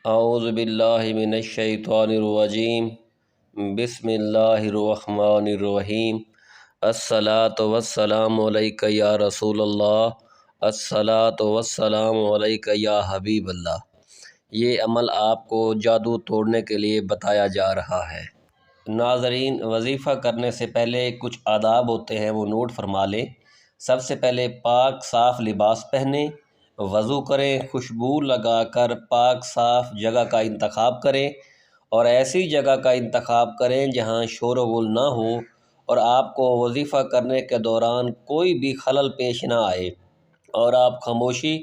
اعوذ باللہ من الشیطان الرجیم بسم اللہ الرحمن الرحیم الصلاۃ والسلام علیک یا رسول اللہ الصلاۃ والسلام علیک یا حبیب اللہ۔ یہ عمل آپ کو جادو توڑنے کے لیے بتایا جا رہا ہے۔ ناظرین، وظیفہ کرنے سے پہلے کچھ آداب ہوتے ہیں، وہ نوٹ فرما لیں۔ سب سے پہلے پاک صاف لباس پہنیں، وضو کریں، خوشبو لگا کر پاک صاف جگہ کا انتخاب کریں اور ایسی جگہ کا انتخاب کریں جہاں شور و غل نہ ہو اور آپ کو وظیفہ کرنے کے دوران کوئی بھی خلل پیش نہ آئے، اور آپ خاموشی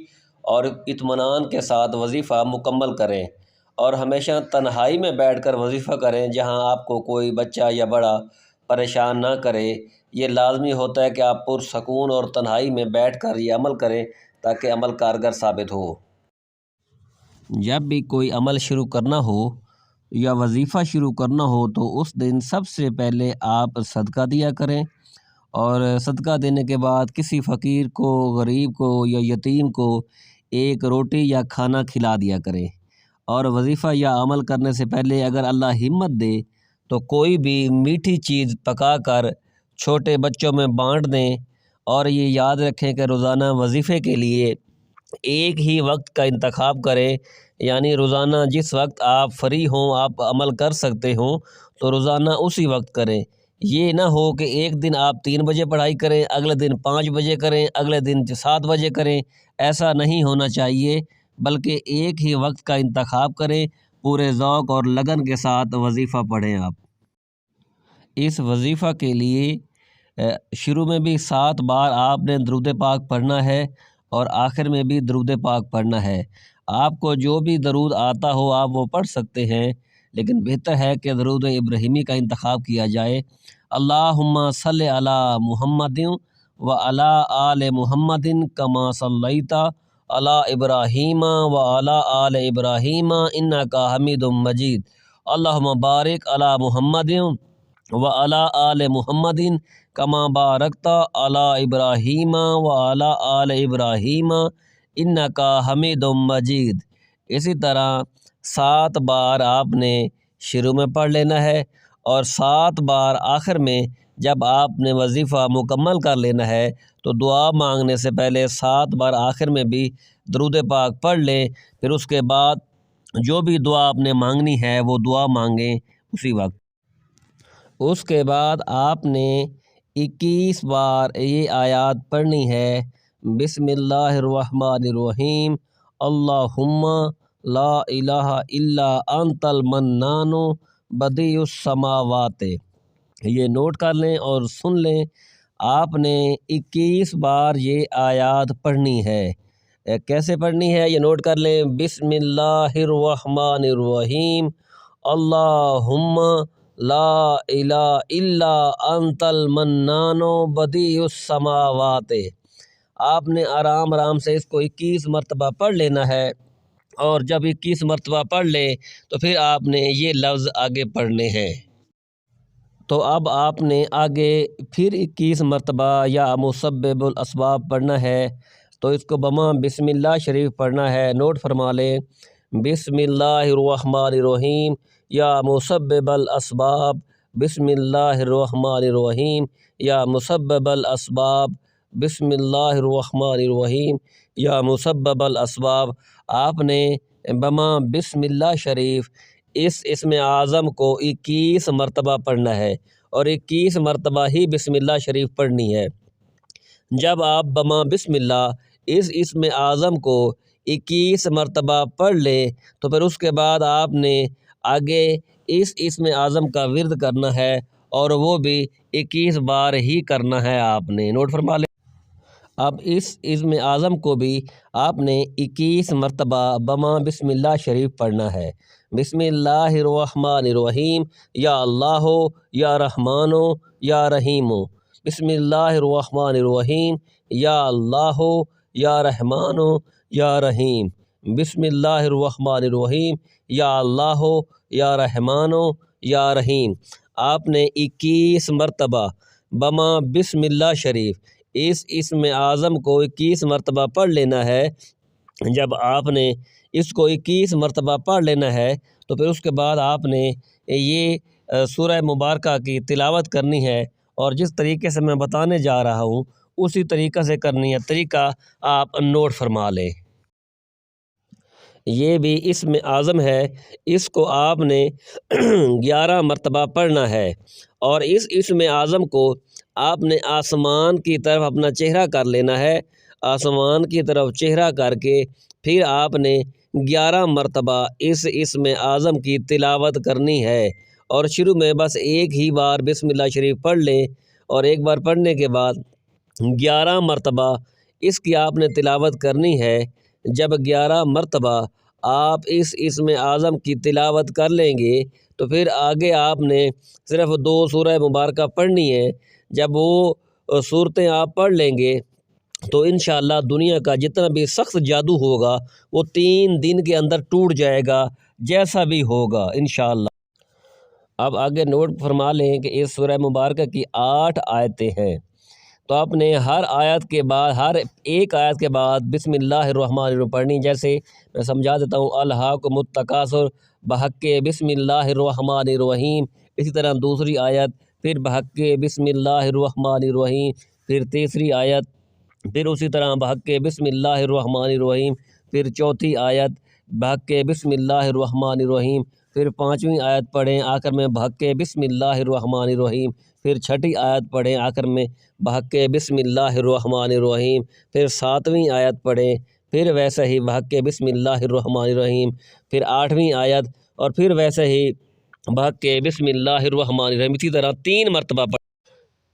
اور اطمینان کے ساتھ وظیفہ مکمل کریں، اور ہمیشہ تنہائی میں بیٹھ کر وظیفہ کریں جہاں آپ کو کوئی بچہ یا بڑا پریشان نہ کرے۔ یہ لازمی ہوتا ہے کہ آپ پرسکون اور تنہائی میں بیٹھ کر یہ عمل کریں تاکہ عمل کارگر ثابت ہو۔ جب بھی کوئی عمل شروع کرنا ہو یا وظیفہ شروع کرنا ہو تو اس دن سب سے پہلے آپ صدقہ دیا کریں، اور صدقہ دینے کے بعد کسی فقیر کو، غریب کو یا یتیم کو ایک روٹی یا کھانا کھلا دیا کریں، اور وظیفہ یا عمل کرنے سے پہلے اگر اللہ ہمت دے تو کوئی بھی میٹھی چیز پکا کر چھوٹے بچوں میں بانٹ دیں، اور یہ یاد رکھیں کہ روزانہ وظیفے کے لیے ایک ہی وقت کا انتخاب کریں، یعنی روزانہ جس وقت آپ فری ہوں، آپ عمل کر سکتے ہوں تو روزانہ اسی وقت کریں۔ یہ نہ ہو کہ ایک دن آپ 3 بجے پڑھائی کریں، اگلے دن 5 بجے کریں، اگلے دن 7 بجے کریں۔ ایسا نہیں ہونا چاہیے، بلکہ ایک ہی وقت کا انتخاب کریں، پورے ذوق اور لگن کے ساتھ وظیفہ پڑھیں۔ آپ اس وظیفہ کے لیے شروع میں بھی 7 بار آپ نے درود پاک پڑھنا ہے اور آخر میں بھی درود پاک پڑھنا ہے۔ آپ کو جو بھی درود آتا ہو آپ وہ پڑھ سکتے ہیں، لیکن بہتر ہے کہ درود ابراہیمی کا انتخاب کیا جائے۔ اللہم صلی علی محمد و علی آل محمد کما صلیت علی ابراہیم و علی آل ابراہیم انک حمید مجید۔ اللہم بارک علی محمد و علی آل محمد کما بارکت علی ابراہیم و علی آل ابراہیم انک حمید مجید۔ اسی طرح 7 بار آپ نے شروع میں پڑھ لینا ہے، اور 7 بار آخر میں جب آپ نے وظیفہ مکمل کر لینا ہے تو دعا مانگنے سے پہلے 7 بار آخر میں بھی درود پاک پڑھ لیں۔ پھر اس کے بعد جو بھی دعا آپ نے مانگنی ہے وہ دعا مانگیں اسی وقت۔ اس کے بعد آپ نے 21 بار یہ آیات پڑھنی ہے: بسم اللہ الرحمن الرحیم، اللہم لا الہ الا انت المنان بدیع السماوات۔ یہ نوٹ کر لیں اور سن لیں، آپ نے 21 بار یہ آیات پڑھنی ہے۔ کیسے پڑھنی ہے یہ نوٹ کر لیں: بسم اللہ الرحمن الرحیم، اللہم لا الہ الا انت المنان بدیع السماوات۔ آپ نے آرام آرام سے اس کو 21 مرتبہ پڑھ لینا ہے، اور جب 21 مرتبہ پڑھ لیں تو پھر آپ نے یہ لفظ آگے پڑھنے ہیں۔ تو اب آپ نے آگے پھر 21 مرتبہ یا مسبب الاسباب پڑھنا ہے، تو اس کو بما بسم اللہ شریف پڑھنا ہے۔ نوٹ فرما لیں: بسم اللہ الرحمن الرحیم یا مسبب الاسباب، بسم اللہ الرحمن الرحیم یا مسبب الاسباب، بسم اللہ الرحمن الرحیم یا مسبب الاسباب۔ آپ نے بما بسم اللہ شریف اس اسم اعظم کو 21 مرتبہ پڑھنا ہے، اور 21 مرتبہ ہی بسم اللہ شریف پڑھنی ہے۔ جب آپ بما بسم اللہ اس اسم اعظم کو 21 مرتبہ پڑھ لیں تو پھر اس کے بعد آپ نے آگے اس اسم اعظم کا ورد کرنا ہے، اور وہ بھی 21 بار ہی کرنا ہے۔ آپ نے نوٹ فرما لیں۔ اب اس اسم اعظم کو بھی آپ نے 21 مرتبہ بما بسم اللہ شریف پڑھنا ہے۔ بسم اللہ الرحمن الرحیم، یا اللہ یا رحمان یا رحیم، بسم اللہ الرحمن الرحیم، یا اللہ یا رحمان یا رحیم، بسم اللہ الرحمن الرحیم، یا اللہ یا رحمان یا رحیم۔ آپ نے 21 مرتبہ بما بسم اللہ شریف اس اسم اعظم کو 21 مرتبہ پڑھ لینا ہے۔ جب آپ نے اس کو 21 مرتبہ پڑھ لینا ہے۔ تو پھر اس کے بعد آپ نے یہ سورہ مبارکہ کی تلاوت کرنی ہے، اور جس طریقے سے میں بتانے جا رہا ہوں اسی طریقہ سے کرنی ہے۔ طریقہ آپ نوٹ فرما لیں۔ یہ بھی اسم اعظم ہے، اس کو آپ نے 11 مرتبہ پڑھنا ہے، اور اس اسم اعظم کو آپ نے آسمان کی طرف اپنا چہرہ کر لینا ہے۔ آسمان کی طرف چہرہ کر کے پھر آپ نے 11 مرتبہ اس اسم اعظم کی تلاوت کرنی ہے، اور شروع میں بس ایک ہی بار بسم اللہ شریف پڑھ لیں، اور ایک بار پڑھنے کے بعد 11 مرتبہ اس کی آپ نے تلاوت کرنی ہے۔ جب 11 مرتبہ آپ اس اسم اعظم کی تلاوت کر لیں گے تو پھر آگے آپ نے صرف 2 سورہ مبارکہ پڑھنی ہے۔ جب وہ صورتیں آپ پڑھ لیں گے تو انشاءاللہ دنیا کا جتنا بھی سخت جادو ہوگا وہ 3 دن کے اندر ٹوٹ جائے گا، جیسا بھی ہوگا انشاءاللہ۔ اب آگے نوٹ فرما لیں کہ اس سورہ مبارکہ کی 8 آیتیں ہیں، تو آپ نے ہر آیت کے بعد، ہر ایک آیت کے بعد بسم اللہ الرحمن الرحیم پڑھنی۔ جیسے میں سمجھا دیتا ہوں، الہاکم التکاثر بحق بسم اللہ الرحمن الرحیم۔ اسی طرح دوسری آیت پھر بحق بسم اللہ الرحمن الرحیم، پھر تیسری آیت پھر اسی طرح بحق بسم اللہ الرحمن الرحیم، پھر چوتھی آیت بحق بسم اللہ الرحمن الرحیم، پھر 5ویں آیت پڑھیں آخر میں بحق بسم اللہ الرحمن الرحیم، پھر 6ٹھی آیت پڑھیں آخر میں بحق بسم اللہ الرحمن الرحیم، پھر 7ویں آیت پڑھیں پھر ویسے ہی بحق بسم اللہ الرحمن الرحیم، پھر 8ویں آیت اور پھر ویسے ہی بحق بسم اللہ الرحمن الرحیم، اسی طرح 3 مرتبہ پڑھیں۔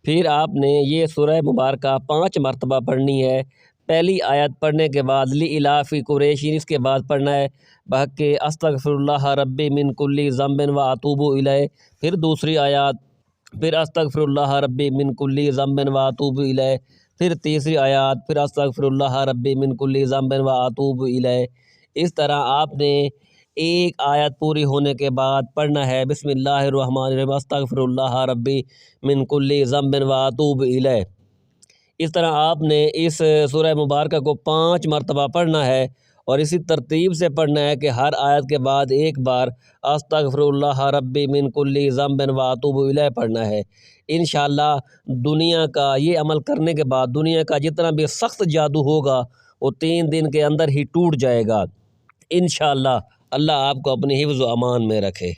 پھر آپ نے یہ سورہ مبارکہ 5 مرتبہ پڑھنی ہے۔ پہلی آیت پڑھنے کے بعد لإلاف قریش، اس کے بعد پڑھنا ہے بحق استغفر اللہ ربی من کل ذنب واتوب الیہ، پھر دوسری آیات پھر استغفر اللہ ربی من کل ذنب واتوب الیہ، پھر تیسری آیات پھر استغفر اللہ ربی من کل ذنب واتوب الیہ۔ اس طرح آپ نے ایک آیت پوری ہونے کے بعد پڑھنا ہے بسم اللہ الرحمن الرحیم استغفر اللہ ربی من کل ذنب واتوب الیہ۔ اس طرح آپ نے اس سورہ مبارکہ کو 5 مرتبہ پڑھنا ہے، اور اسی ترتیب سے پڑھنا ہے کہ ہر آیت کے بعد ایک بار استغفر اللہ ربی من کل ذنب واتوب الیہ پڑھنا ہے۔ انشاءاللہ دنیا کا یہ عمل کرنے کے بعد دنیا کا جتنا بھی سخت جادو ہوگا وہ 3 دن کے اندر ہی ٹوٹ جائے گا انشاءاللہ۔ اللہ آپ کو اپنی حفظ و امان میں رکھے۔